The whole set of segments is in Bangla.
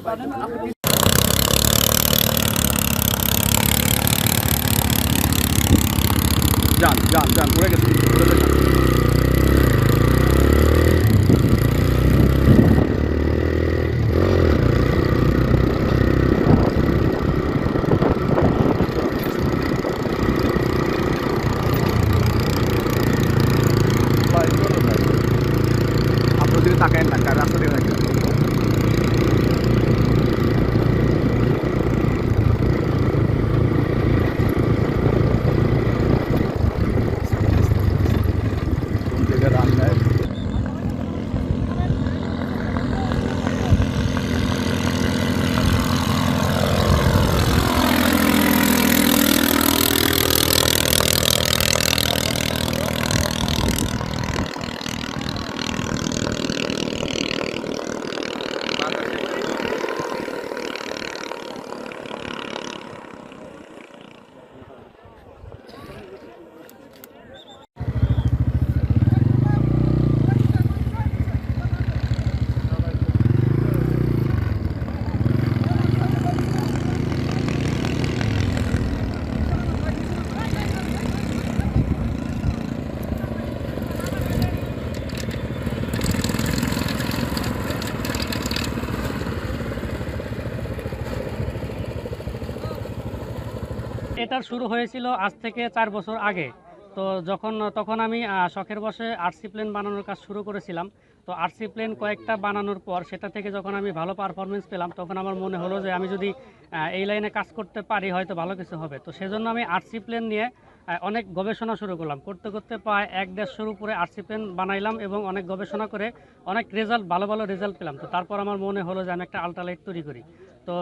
যান যান যান উড়ে গেছে আপনার যদি তাকায় না রাস্তা দিয়ে থাকে এটার শুরু হয়েছিল আজ থেকে 4 বছর আগে। তো তখন আমি শখের বশে আরসি প্লেন বানানোর কাজ শুরু করেছিলাম। তো আরসি প্লেন কয়েকটা বানানোর পর সেটা থেকে যখন আমি ভালো পারফরমেন্স পেলাম, তখন আমার মনে হলো যে আমি যদি এই লাইনে কাজ করতে পারি হয়তো ভালো কিছু হবে। তো সেজন্য আমি আরসি প্লেন নিয়ে অনেক গবেষণা শুরু করলাম। করতে করতে প্রায় 1-1.5 উপরে আরসি প্লেন বানাইলাম এবং অনেক গবেষণা করে অনেক ভালো রেজাল্ট পেলাম। তো তারপর আমার মনে হলো যে আমি একটা আল্ট্রালাইট তৈরি করি। তো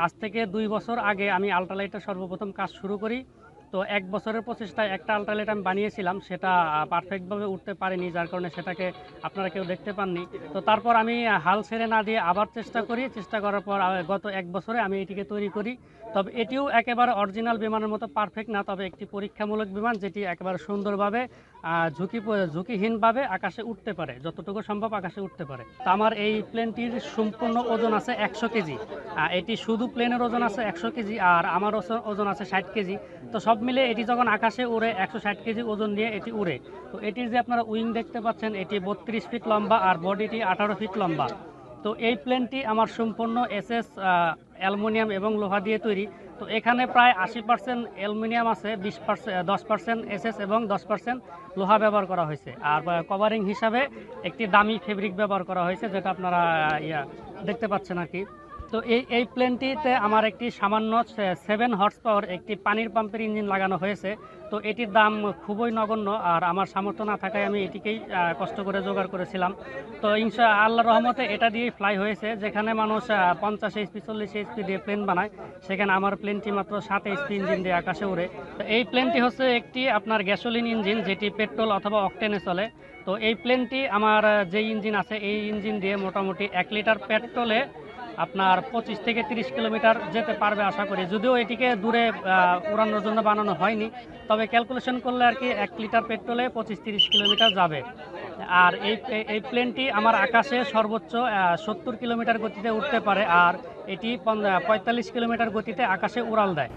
আজ থেকে 2 বছর আগে আমি আল্ট্রালাইটের সর্বপ্রথম কাজ শুরু করি। তো 1 বছরের প্রচেষ্টায় একটা আল্ট্রালাইট আমি বানিয়েছিলাম, সেটা পারফেক্টভাবে উঠতে পারিনি, যার কারণে সেটাকে আপনারা কেউ দেখতে পাননি। তো তারপর আমি হাল ছেড়ে না দিয়ে আবার চেষ্টা করার পর গত 1 বছরে আমি এটিকে তৈরি করি। তবে এটিও একেবারে অরিজিনাল বিমানের মতো পারফেক্ট না, তবে একটি পরীক্ষামূলক বিমান যেটি একেবারে সুন্দরভাবে ঝুঁকিহীনভাবে আকাশে উঠতে পারে, যতটুকু সম্ভব আকাশে উঠতে পারে। তো আমার এই প্লেনটির সম্পূর্ণ ওজন আছে 100 কেজি। এটি শুধু প্লেনের ওজন আছে 100 কেজি, আর আমার ওজন আছে 60 কেজি। তো সব মিলে এটি যখন আকাশে উড়ে 160 কেজি ওজন নিয়ে এটি উড়ে। তো এটির যে আপনারা উইং দেখতে পাচ্ছেন, এটি 32 ফিট লম্বা আর বডিটি 18 ফিট লম্বা। তো এই প্লেনটি আমার সম্পূর্ণ এসএস অ্যালুমিনিয়াম এবং লোহা দিয়ে তৈরি। তো এখানে প্রায় 80% অ্যালুমিনিয়াম আছে, 10% এসএস এবং 10% লোহা ব্যবহার করা হয়েছে। আর কভারিং হিসাবে একটি দামি ফেব্রিক ব্যবহার করা হয়েছে, যেটা আপনারা দেখতে পাচ্ছেন আর কি। তো এই প্লেনটিতে আমার একটি সামান্য 7 হর্স পাওয়ার একটি পানির পাম্পের ইঞ্জিন লাগানো হয়েছে। তো এটির দাম খুবই নগণ্য, আর আমার সামর্থ্য না থাকায় আমি এটিকেই কষ্ট করে জোগাড় করেছিলাম। তো আল্লাহর রহমতে এটা দিয়েই ফ্লাই হয়েছে। যেখানে মানুষ 50 এইচপি 40 এইচপি দিয়ে প্লেন বানায়, সেখানে আমার প্লেনটি মাত্র 7 এইচপি ইঞ্জিন দিয়ে আকাশে উড়ে। তো এই প্লেনটি হচ্ছে একটি আপনার গ্যাসোলিন ইঞ্জিন, যেটি পেট্রোল অথবা অকটেনে চলে। তো এই প্লেনটি আমার যে ইঞ্জিন আছে, এই ইঞ্জিন দিয়ে মোটামুটি 1 লিটার পেট্রোলে আপনার 25 থেকে 30 কিলোমিটার যেতে পারবে আশা করি। যদিও এটিকে দূরে উড়ানোর জন্য বানানো হয়নি, তবে ক্যালকুলেশন করলে আর কি 1 লিটার পেট্রোলে 25-30 কিলোমিটার যাবে। আর এই প্লেনটি আমার আকাশে সর্বোচ্চ 70 কিলোমিটার গতিতে উঠতে পারে, আর এটি 45 কিলোমিটার গতিতে আকাশে উড়াল দেয়।